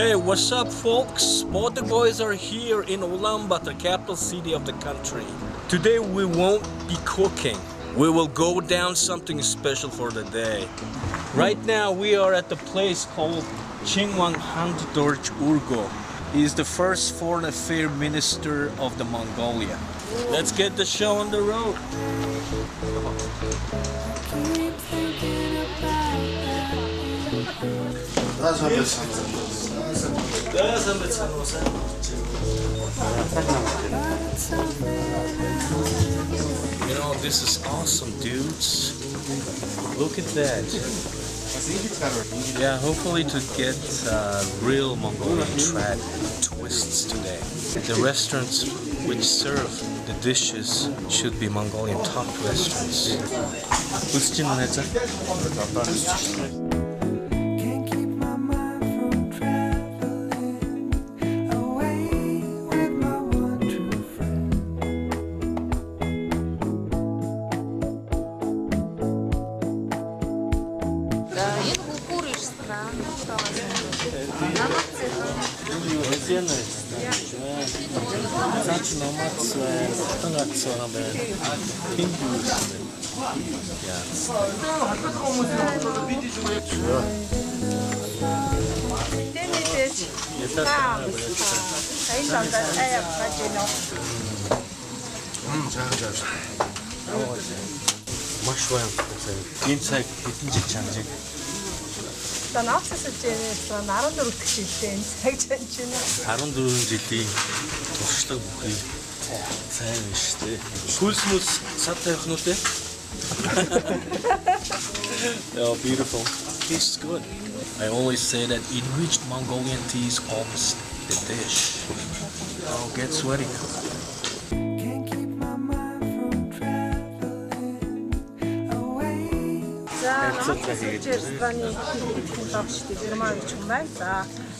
Hey, what's up, folks? Both boys are here in Ulaanbaatar, capital city of the country. Today we won't be cooking. We will go down something special for the day. Right now we are at the place called Chingwang Hangdorj Urgo. He is the first foreign affairs minister of the Mongolia. Let's get the show on the road. You know, this is awesome, dudes. Look at that. Yeah, hopefully to get real Mongolian trad twists today. The restaurants which serve the dishes should be Mongolian top restaurants. Маш байна. Энэ цаг хэдэн жил чанжиг. Танаас сэжээс 14 дэх жилдээ энэ цаг чанж байна. 14 жилийн туршлага бүхий сайн байна шүү дээ. Шүүлс мүс сад тавих нь үү? Oh, beautiful. Tastes good. I always say that enriched Mongolian tea is almost the dish. Oh, get sweaty. Рестораны төлөвчтэй Герман гэж юм байна. За,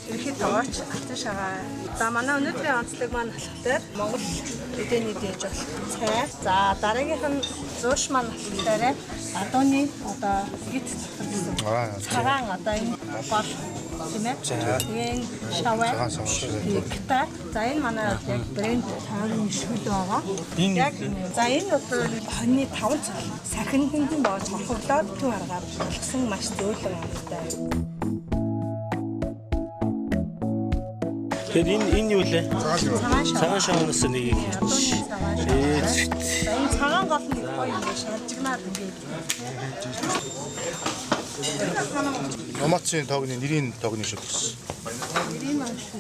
ерөнхий товооч алтан шагаа. За, манай өнөөдрийн онцлог маань болохоор Монгол эдний дээж болох цай. За, дараагийнх нь зууш маань болохоор адууны одоо гит гэсэн. Цагаан одоо энэ гол тийм ээ. Тэгээд шаваа. Гита. За, энэ манай яг брэнд таарны шүл байгаа. Яг за, энэ одоо хоньны 5 цал сахинд нь боож хохирлоод төв аргаар болсон маш зөөлөн амттай. Тэгэхээр энэ юу лээ? Цагаан шавнаас нэг юм. Энэ цагаан гол нь гоё юм шалжигнаад ингээд. Номацын тогны нэрийн тогны шиг гэсэн. Нэрийн маань шүү.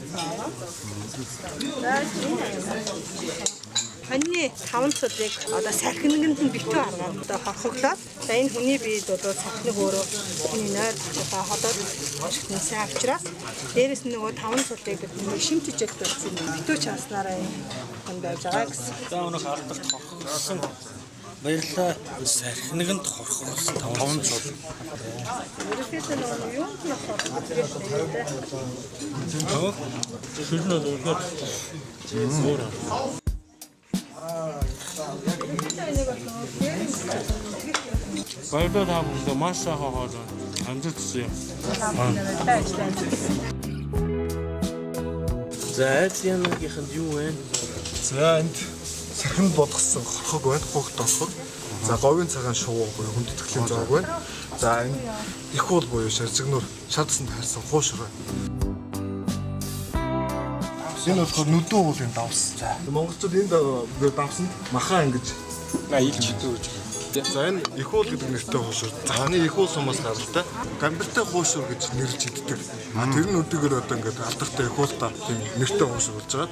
Хоньны 5 цалыг одоо сахинганд нь битүү аргаад одоо хорхоглоод за энэ хүний биед одоо сахинг өөрөө хүний нойр одоо ходоод ашигтны сайн авчраас дээрэс нь нөгөө 5 цалыг бид шимтэж өгсөн битүү чанснараа энэ байж байгаа гэсэн. За өнөөх алдагт хорхоглосон баярлалаа. Сахинганд хорхоглосон 5 цал. Ерөөсөө нөгөө юм нь хорхоглоод Oh, шүлнөө дөрөв. Баярлалаа та бүхэнд маш сайхан хоолой амжилтсан юм. За Азианагийнхэнд юу вэ? За энд сахинд бодгосон хорхог байна, хогт орхог. За говийн цагаан шувуу буюу хүндэтгэлийн зоог байна. За энэ их уул буюу шаржигнуур шардсанд хайрсан хуушраа. Энэ болохоор нүдэн уулын давс. За монголчууд энд давсанд махаа ингэж Илж идүү гэж. за энэ их уул гэдэг нэртэй хуушур. За энэ их уул сумаас гаралтай гамбиртай хуушур гэж нэрлж иддэг. Тэр нь өдөгөр одоо ингээд алдартай их уултай тийм нэртэй хуушур болж байгаа.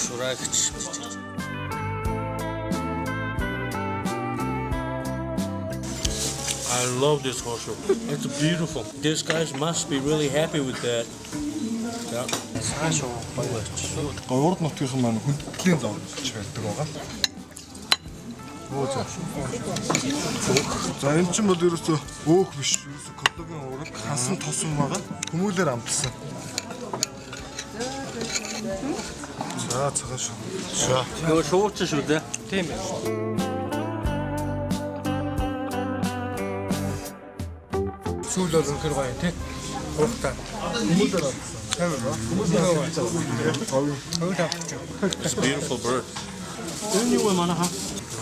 Шураагч. I love this horseshoe. It's beautiful. These guys must be really happy with that. Yeah. Цаашаа гоё болчих. Урд нутгийнхан маань хүндэтгэлийн зов гэж байдаг байгаа. За энэ ч бол ерөөсөө өөх биш. Ерөөсөө кодогийн ураг хансан тосон байгаа. Хүмүүлээр амтсан. За цагаан шүү. Нөгөө шуурч шүү дээ. Тийм ээ. Сүүл бол үнэхээр гоё тий. Уухтай. Хүмүүлээр авсан. Камер ба. Хүмүүлээр авсан. It's a beautiful bird. Энэ юу манай хаа?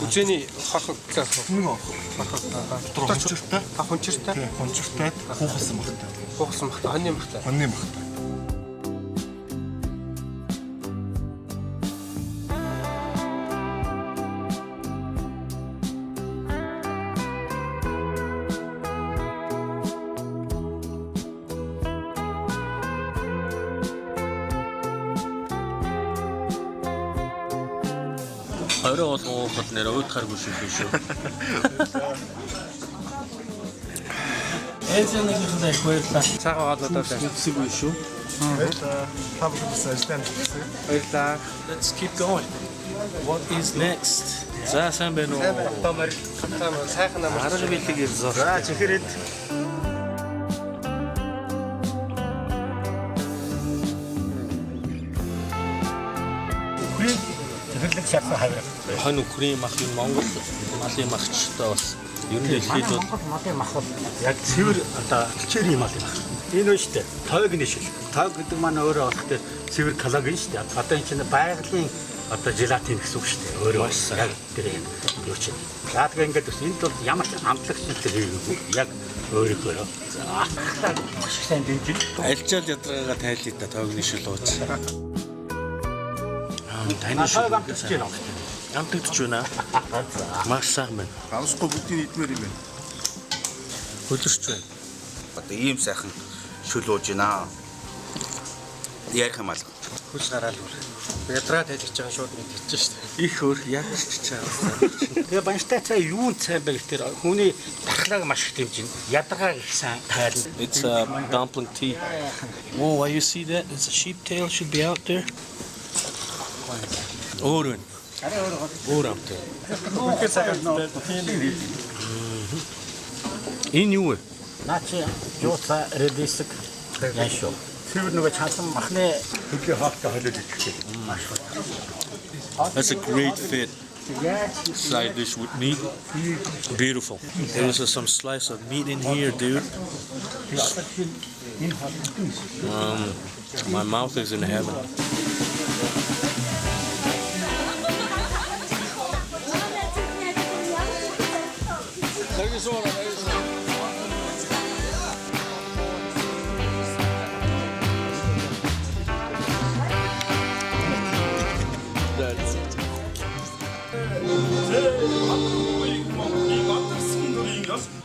Үзэний хахаг гэх нэг хахагтай. Хончиртай. Хончиртай. Хуухсан багтай. Хугасан багтаа, хоньны багтаа. Хоньны багтай. Орой болгон уухад нэр уйдахааргүй шүү. Эцэнэгийнхээ их баярлалаа. Цаагаа гадаадаа Үсэггүй шүү. Та бүхэн ажиллана. баярлаа. Let's keep going. What is next? За сайн байна уу? Сайхан намайг Арга билэг ирзөө. За чихэрэд Тэрлэг шатсан хавар. Хонь Украин махын Монгол малын махчтай бас ер нь дэлхийд бол Монгол малын мах бол яг цэвэр одоо алчээрийн мал юм. Энэ үү штэ. Тоог нэшил. Тоог гэдэг маань өөрөө болохгүй цэвэр колаген штэ. Одоо энэ чинь байгалийн одоо желатин гэсэн үг штэ. Өөрөө яг тэр юу чинь. Яг ингээд энэ бол ямар ч амтлагч зүйл хийгээгүй. Яг өөрөөр. За. Маш их сайн дэмжиж. альчаал ядраагаа тайлъя да тоогны шилууч. Таны Тоог амтлагч юм. амтдагч байна. Маш сайн байна. Ансгүй бүгдийн идмээр юм байна. Хөлөрч байна. Одоо ийм сайхан шүл ууж байна. Ярих юм алга. хүч гараал бүр. Ядраа тайлж байгаа шууд мэдчихэж штэ. Их өөр ядарч чаасан. Тэгээ банштай цай юунд сайн бэ гэхээр хүний дархлааг маш их дэмжинэ. Ядаргаа их сайн тайлна. It's a dumpling tea. Whoa, you see that? It's a sheep tail should be out there. Өөр байна. Өөр амтай. Энэ юу вэ? Наачи юуца редиск яшоо. Цэвэр нөгөө чансан махны хөдөө хоолтой холиод идэх. That's a great fit. Side dish with meat. Beautiful. There's some slice of meat in here, dude. My mouth is in heaven.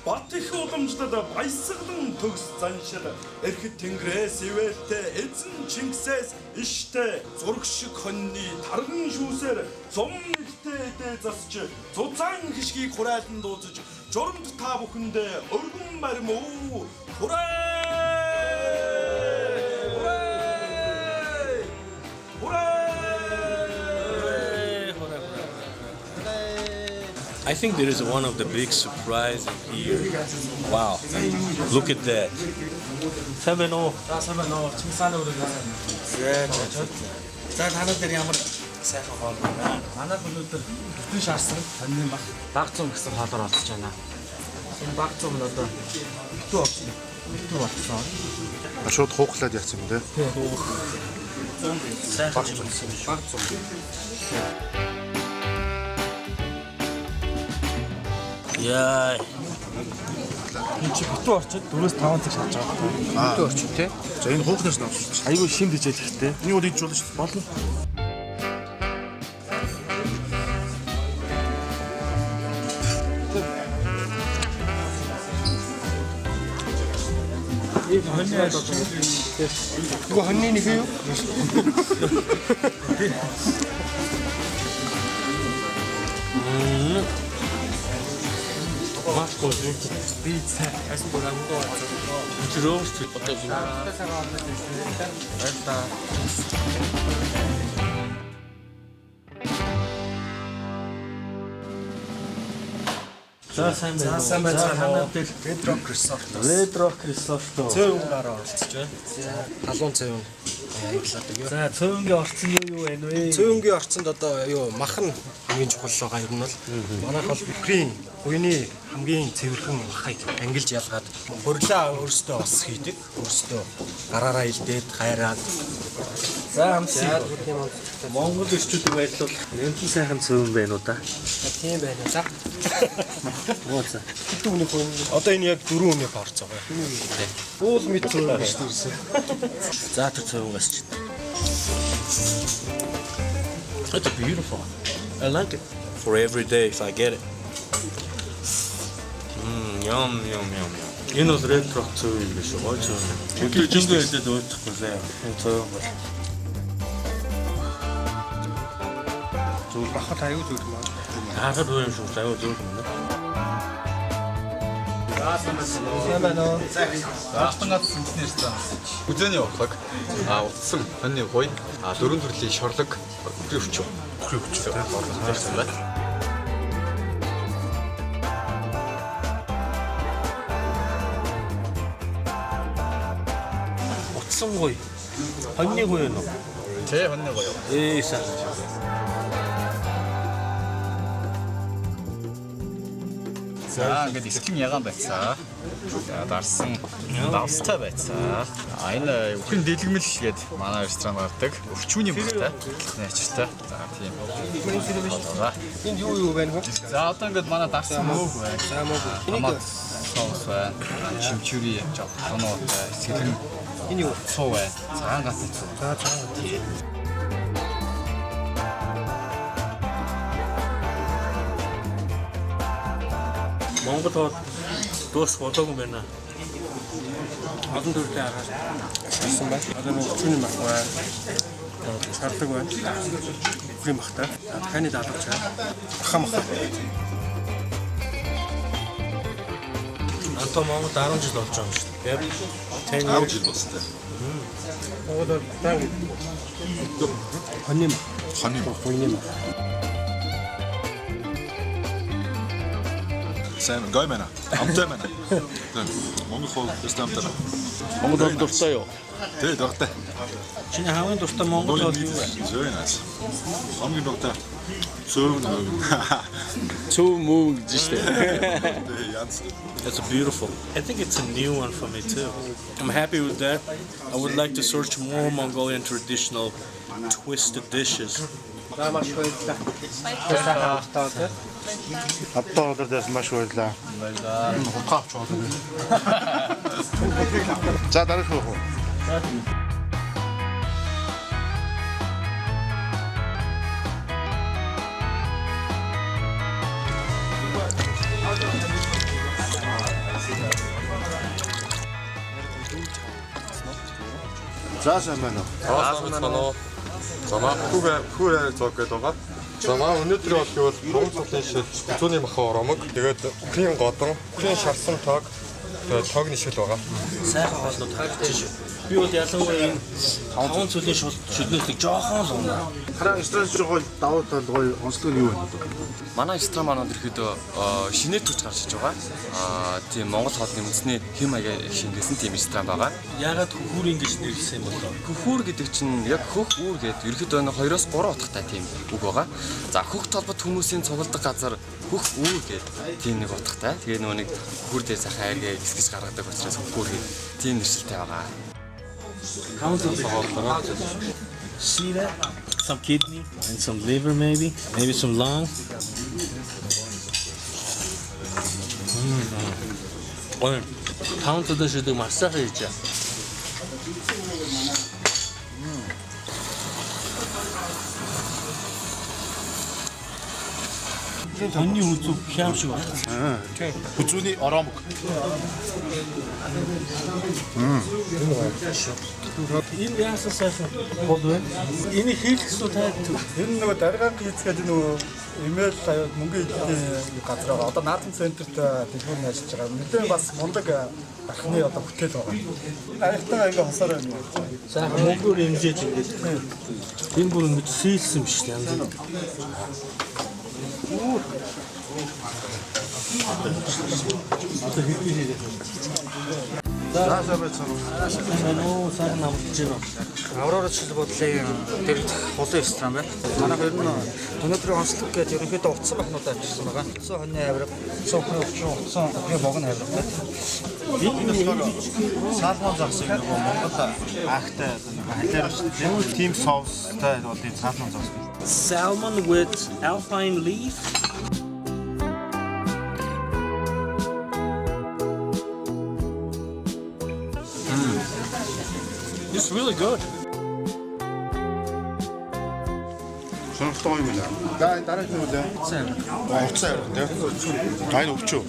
Бат их уламжлал баясгалан төгс заншил эрхэд тэнгэрээс ивэлтэй эзэн Чингисээс иштэй зураг шиг хоньны тарган шүүсээр зум нэгтэй эдээ засч зузаан хишгийг хураалан дуудаж журамд та бүхэндээ өргөн барим уу хураа I think there is one of the big surprises here. Wow. Look at that. Seven oh. Чингисааны өрөөгөө. За танаа дээр ямар сайхан хоол байна. Манай өнөөдөр бүтэн шаарсан хоньны баг баг зам гэсэн хоолоор олж байна. Энэ баг зам нь одоо битүү болсон. Битүү болсон. Шууд хуухлаад яцсан юм те. Сайхан Баг зам. Яа. Энд чи битүү орчод 4-5 цаг шааж байгаа. Битүү орчин те. За энэ хуухнаас нь авсан. Айгүй шимдэж яах хэрэгтэй. Энийг бол идэж болно шүү дээ. Болно. Гоо хоньны нэг юу? Маско Пицца. Асан бурангоо. Жирෝст потом. За сайн байна. За сайн байна. Педро Крисофтос. Педро Крисофтос. Цөөн гараа оролцож байна. Халуун цөөн. За цөөнгийн орцсон юу вэ нэ? Цөөнгийн орцонд одоо юу махан хамгийн чухал байгаа юм бол манайх бол Украин үений хамгийн цэвэрхэн махыг ангилж ялгаад хөрлөө өөрсдөө бас хийдэг. Өөрсдөө гараараа илдээд хайраад. За амсаа. Монгол ирчүүдийг баярлуулах нэмтэн сайхан цөөн байна уу да? Тийм байна. За. Ууцаа. Түүний хүн одоо энэ яг 4 өнөөх орц байгаа. Уул мэд цөөн байна шүү дээ. За тэр цөөнгөөс чинь. It's beautiful. I like it. For every day if I get it. Yum yum yum. Энэ бол ретро цөөн юм биш үү? Гой цөөн. Өдөр жингээ хэлээд уучихгүй лээ. Энэ цөөн бол. Зүгээр бахад аюу зүгээр маа. Хахад уу юм шүү. Аюу зүгээр юм. Алтангад сэнтнээс үзээний урлаг, утсан хоньны гуй, 4 төрлийн шорлог, өдрийн өвчөө. Тийм байна. Утсан гуй. Хоньны гуй юу? Тэ хоньны гуй. Сайн. За ингээд эсхим ягаан байцаа. За дарсан давстай байцаа. Энэ бүхэн дэлгэмэл гээд манай ресторан гардаг. Өвчүүний мөхтэй. Начиртай. За тийм. Энд юу байна вэ? За одоо ингээд манай дарсан мөөг байна. За мөөг. Томат соус байна. Чимчүүри тоноотой. Сэлэн. Энэ юу? Цуу байна. Цагаан гатын цуу. За цаа. Тийм. Монгол дуус болоогүй байна. Олон төрлийн агаар хийсэн байна. Одоо нэг өчүүний мах байна. Шардаг байна. Өчүүний махтай. Таны даалгавч байна. Ахаа мах. Антон Монгол 10 жил болж байгаа юм шүү дээ. 10 жил болстой. Одоо тань хоньны мах. Хоньны мах. Сайн гой мана. Амтай мана. Монгол хол системтэй. Монгол дуртай юу? Тэ дуртай. Чиний хамгийн дуртай монгол хол юу вэ? Зөөнас. Хамгийн дуртай. Цөөн. Цөөн мөн гэж штэ. Янс. That's beautiful. I think it's a new one for me too. I'm happy with that. I would like to search more Mongolian traditional twisted dishes. За маш баярлалаа. Одоо өдөрдөөс маш баярлаа. Хутгаа авч байгаа. За дараах уу? За сайн байна уу? За маа хүүгээр зог гэдэг байгаа. За маа өнөөдөр бол гэвэл Монгол цолын шил зүүнний махан оромог тэгээд Украин годон, Украин шарсан тог тэгээд тогны шил байгаа. Сайхан хоолнууд харагдаж шүү. Би бол ялангуяа энэ таван цөлийн шүлнөөсийг жоохон л унаа. Хараа стресс жоо давуу тал гоё онцлог нь юу вэ? Манай ресторан манад ирэхэд шинээр төрж гарч иж байгаа. Тийм Монгол хоолны үндэсний хэм маяг шингээсэн тийм ресторан байгаа. Яагаад хөхүүр ингэж нэрлсэн юм бол? Хөхүүр гэдэг чинь яг хөх үүр гэдэг ерөөхдөө 2-3 утгатай тийм үг байгаа. За хөх толбот хүмүүсийн цугладаг газар хөх үүр гэдэг тийм нэг утгатай. Тэгээ нөгөө нэг хөхүүр дээр сайхан айргээ гисгэж гаргадаг учраас хөхүүр гэдэг тийм нэршилтэй байгаа. See that? Some kidney and some liver maybe some lung. Ой, таунт дэш гэдэг маш сайхан хийж. Таны үзүү хям шиг байна. Үзүүний оромог. Энэ яасан сайхан бол вэ? Энийг хийх гэсэн таа. Энэ нөгөө даргаан хийцгээд нөгөө имэйл мөнгө идэх газар байгаа. Одоо наадам центрт дэлгүүр ажиллаж байгаа. Мэдээ бас мундаг ахны одоо бүтээл байгаа. Аягтаа ингээ хосоор байна. Сайхан мөнгөөр имжээж ингэж. Энэ бүр ингэж сийлсэн биш янз бүр. Сайхан амарч байна. Аврора чил бодлын дээр холын ресторан байна. Манайх ер нь өнөөдрийн онцлог гэж ерөнхийдөө утсан бахнуудаа авчихсан байгаа. Утсан хоньны авирга, утсан богино авирга байна. Салмон загсыг нөгөө Монгол ахтай халиар шүү. Тим соустай бол энэ салмон загс. Salmon with alpine leaf. It's really good. Сонирхолтой юм байна. Дараагийн нь үлээ. Уцаа авирга тийм. Тань өвчөө.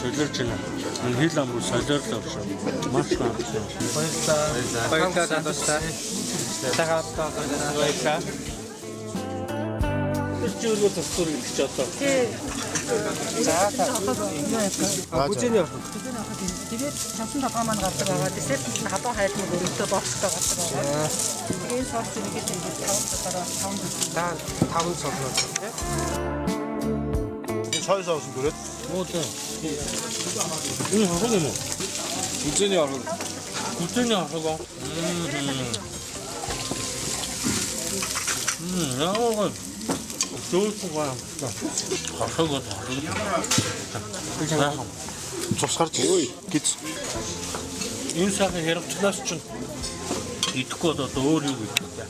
Солиорч байна. Хил амруу солиорлоо шүү. Маш гоё. Баярлалаа татвартай. Цагаатаа баярлалаа. Чиглэл тасвар гэж одоо. Бүжин яах вэ? Тэгээд чамсан толгой маань гардаг байгаа. Десерт нь хадуу хайлтмаг өрөвдөө бокстой гардаг байгаа. Тэгээд соос зэрэг ингэж 5 соолноо тийм. Чой соус бүрээд. Муутай. Энэ хаваг юм уу? Үзэний оргон. Гүтэний хаваг. Яагаад? Зөөлхөн хаваг. Цусгарч гэж Энэ сайхан хэрэгчлээс чинь идэхгүй одоо өөр юу гэдэг вэ?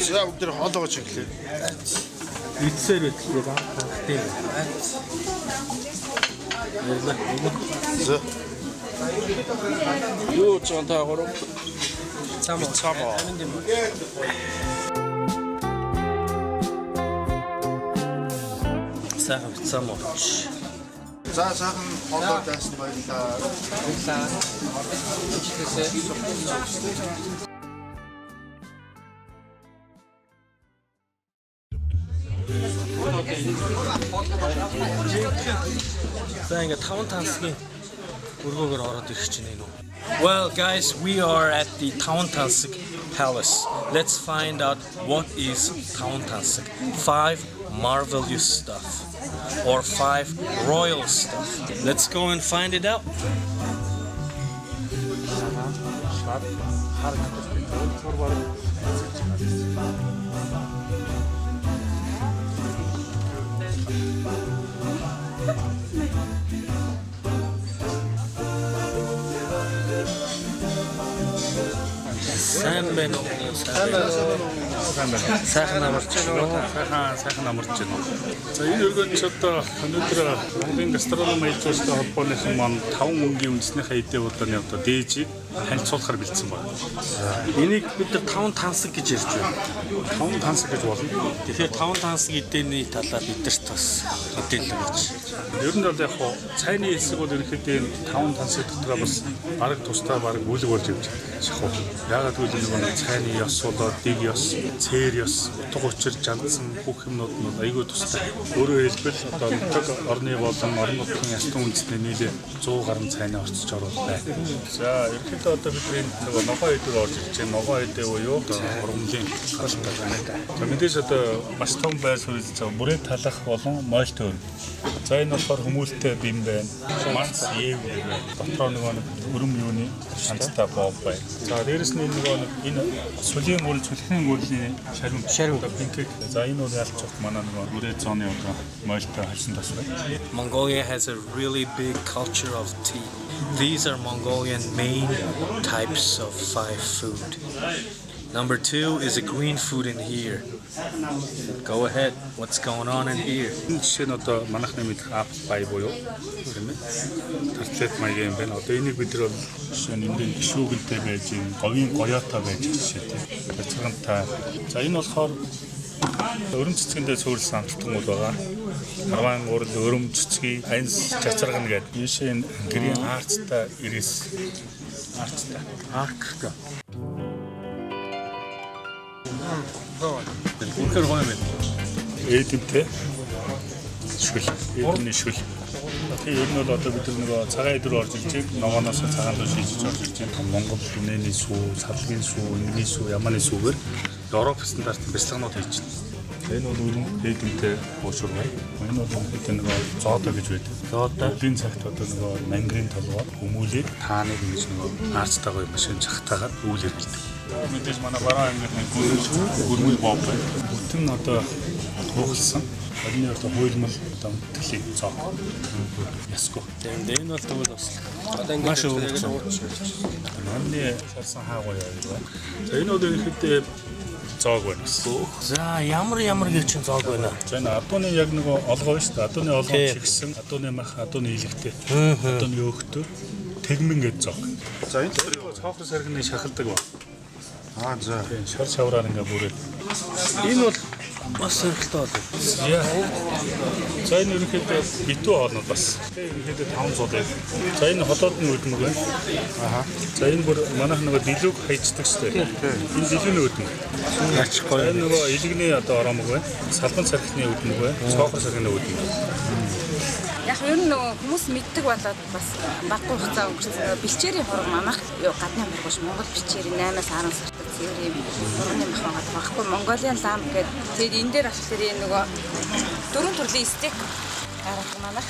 за өдөр хоолоогоо чиглээ. Ицээр өгдөө ба. Тийм. За. Юу ч онтой гурав. Цамаа. Сайхан бицамаач. За сайхан хоолоо даасан баярлаа. За ингээд 5 тансгийн өргөөгөр ороод ирэх чинь энэ үү. Well guys, we are at the Tawan Tansik Palace. Let's find out what is Tawan Tansik. 5 marvelous stuff or 5 royal stuff. Let's go and find it out. Сайн байна уу? Сайхан амарч байна. Сайхан амарч байна. За энэ өргөнд ч одоо өнөөдөр Монголын гастрономи ижүүлэлтийн холбооныхан маань 5 өнгийн үндэснийхээ эдээ удааны одоо дээжийг танилцуулахар бэлдсэн байна. Энийг бид нар 5 тансаг гэж ярьж байна. 5 тансаг гэж болно. Тэгэхээр 5 тансаг эдээний талаар бидэрт бас мэдээлэл өгч. Ер нь бол яг хоо цайны хэсэг бол ерөнхийдөө 5 тансаг дотроо бас бараг тусдаа бараг бүлэг болж явж байна. Яагаад гэвэл нэг цайны ёс болоод дэг ёс, цээр ёс, утга учир, жандсан бүх юмнууд нь айгүй тустай. Өөрөөр хэлбэл одоо нутаг орны болон орон нутгийн алтан үндэсний нийлээ 100 гаруй цайны орчиж ороод байна. За ерөнхийдөө одоо бидний нөгөө ногоо эдгээр орж ирж байна. Ногоо эдээ буюу ургамлын хаштай байна. За мэдээж одоо маш том байр суурь бүрээ талах болон мойлт өөр. За энэ болохоор хүмүүсттэй бим байна. Манц яв байна. Дотроо нөгөө өрөм юуны шанцтай боб байна. За дээрэс нь нөгөө энэ сүлийн гүрэл цүлхэн гүрлийн шарим пинкек. За энэ бол ялч манай нөгөө бүрээ зооны одоо мойлтой хальсан тас байна. Mongolia has a really big culture of tea. These are Mongolian main types of 5 food. Number 2 is a green food in here. Go ahead. What's going on in here? Энэ жишээ нь одоо манайхны мэдэх апл пай буюу тийм ээ. Тартлет маягийн юм байна. Одоо энийг бид нар жишээ нь эндээ гişүүгэлтэй байж, говийн гоёотой байж жишээтэй. Бацгантай. За энэ болохоор өрөм цэцгэндээ суурилсан амталтан бол байгаа. Арван гурал өрөм цэцгийн айнс чацаргана гэдэг. Жишээ нь гэрийн арцтай ирээс арцтай. Аркта. Үнэхээр гоё юм байна. Эдэмтэй шүл. Эдэмний шүл. Тийм ер нь бол одоо бид нөгөө цагаан идэвхтэй орж ирж байгаа. Ногооноос цагаан доо шийдэж орж ирж байгаа. Монгол үнэний сүү, савлгийн сүү, энгийн сүү, ямааны сүүгээр Европ стандартын бяцлагнууд хийж байна. Энэ бол өрн дээгэнтэй уушур бай. Энэ бол бид нөгөө зоодо гэж байдаг. Зоодогийн цагт одоо нөгөө мангрын толгой хүмүүлээд тааныг ингэж нөгөө арцтайгаа машин чахтаагаад үйл хэрэглэдэг. Мэдээж манай бараа ангид нэг гүрмэл боб бай. Бүтэн одоо хугалсан. Одны одоо хуйлмал одоо төлөв цог. Яско. Энэ бол тэгвэл бас маш өвөрцөн. Манай шарсан хаагаа яваа. За энэ бол ихэд зоог байна. За ямар гэж зоог байна. За энэ адууны яг нөгөө олгоо шүү дээ. Адууны олгоо чигсэн, адууны мах, адууны илэгтэй. Адууны өөхтөө тэгмэн гэж зоог. За энэ цоохор саргины шахалдаг ба. За. Шар шавраар ингээ бүрээд. Энэ бол бас сөрөлтөө бол. За энэ ерөнхийдөө битүү хоолнод бас. Ерөнхийдөө 500 байв. За энэ холоодны үдмэг байна. За энэ бүр манайх нөгөө дэлгүүг хайчдаг шүү дээ. Энэ дэлгүүний үдмэг. Ачхгүй. Энэ нөгөө илэгний одоо ороомог байна. Салбан цархны үдмэг байна. Цоохор сархины үдмэг. Яг ер нь нөгөө хүмүүс мэддэг болоод бас баггүй хугацаа өнгөрсөн. Бэлчээрийн хураг манайх гадны мөргөш Монгол бэлчээрийн 8-аас 10 сартад цэвэр юм урганы мах байгаа. Баггүй Mongolian lamb гэдэг. Тэгээд энэ дээр болохоор энэ нөгөө дөрвөн төрлийн стейк гарах манайх.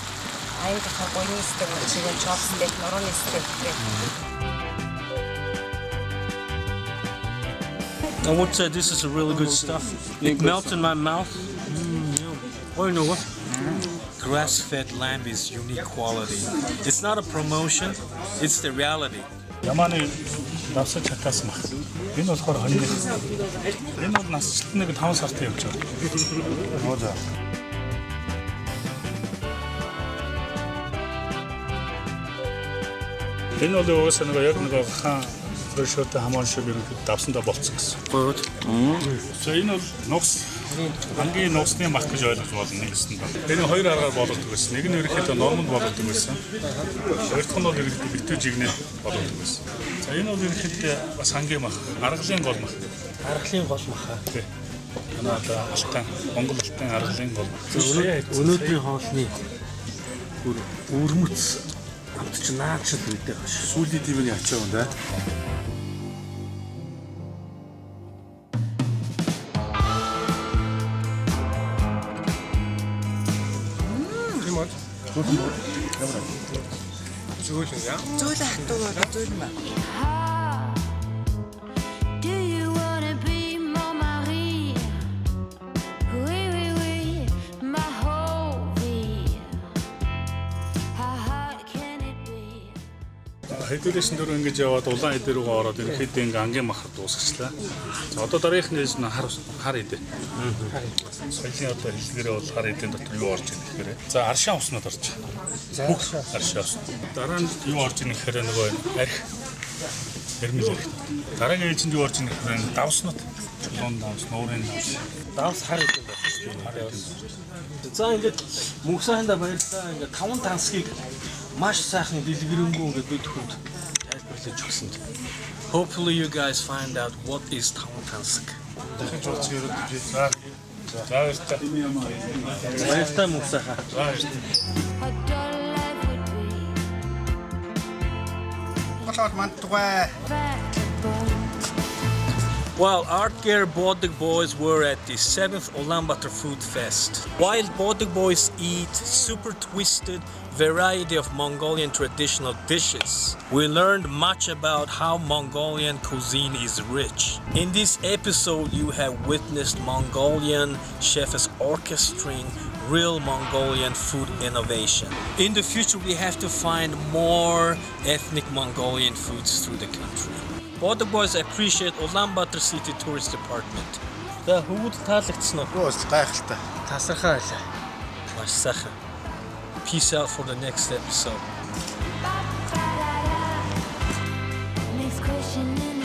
Аяг хаа гойны стейк, чигээр chop steak, нурууны стейк гэх. I would say this is a really good stuff. It melts in my mouth. Oh, you know what? Grass-fed lamb is unique quality. It's not a promotion, it's the reality. Ямааны давсаж чатаас мах. Энэ болохоор хоног. Энэ бол насжилт нэг 5 сартын явж байгаа. Энэ бол уусаа нэг яг нэг хаан фрешотой хамаан шиг давсандаа болцсон гэсэн. Good. За энэ бол нугс хамгийн нугсны мах гэж ойлгож болно нэгсэнд. Энэ хоёр аргаар болгодог байсан. Нэг нь ерөнхийдөө нормонд болгодог байсан. Хоёр дахь нь бол ерөнхийдөө битүү жигнээ болгодог байсан. За энэ бол ерөнхийдөө бас хангийн мах, аргалын гол мах. Аргалын гол мах. Тий. Энэ одоо алтан, Монгол алтан аргалын гол мах. Өнөөдрийн хоолны өрмөц амтч наачд үүдэг ш. Сүүлийн тивний ачаа юм да. Do you wanna be mon mari? Oui, oui, oui, ma whole vie. How hard can it be? Хэдүүлсэн дөрөв ингэж яваад улаан эд рүүгээ ороод ерөнхийдөө ингээ ангийн махад дуусгачлаа. За одоо дараагийнх нь хар эд. Соёлын одоо хэллэгээрээ бол хар эдийн дотор юу орж ирэх гэхээр за аршаан уснууд орж байгаа. Бүх аршаан ус. Дараа нь юу орж ирэх гэхээр нөгөө арх хэрмэл арх. Дараагийн ээлжинд юу орж ирэх гэхээр давснууд. Чулуун давс, нуурын давс. Давс хар эд байна шүү дээ. За ингээд мөнхсайнда баярлалаа. Ингээд 5 тансгийг маш сайхан дэлгэрэнгүй ингээд бид хүнд тайлбарлаж өгсөн. Hopefully you guys find out what is Tawan Tansik. Дахин жуулч яруу дээ. За баярлалаа. Баярлалаа мөнхсайхаа. A dull life would be. While Artgeir Bodig Boys were at the 7th Ulaanbaatar Food Fest, while Bodig Boys eat super twisted variety of Mongolian traditional dishes, we learned much about how Mongolian cuisine is rich. In this episode, you have witnessed Mongolian chefs orchestrating real Mongolian food innovation. In the future, we have to find more ethnic Mongolian foods through the country. Bodig Boys appreciate Ulaanbaatar City Tourist Department. За хөвгүүд таалагдсан уу? Гүйс гайхалтай. Тасархаа байлаа. Маш сайхан. Peace out for the next episode. Next question.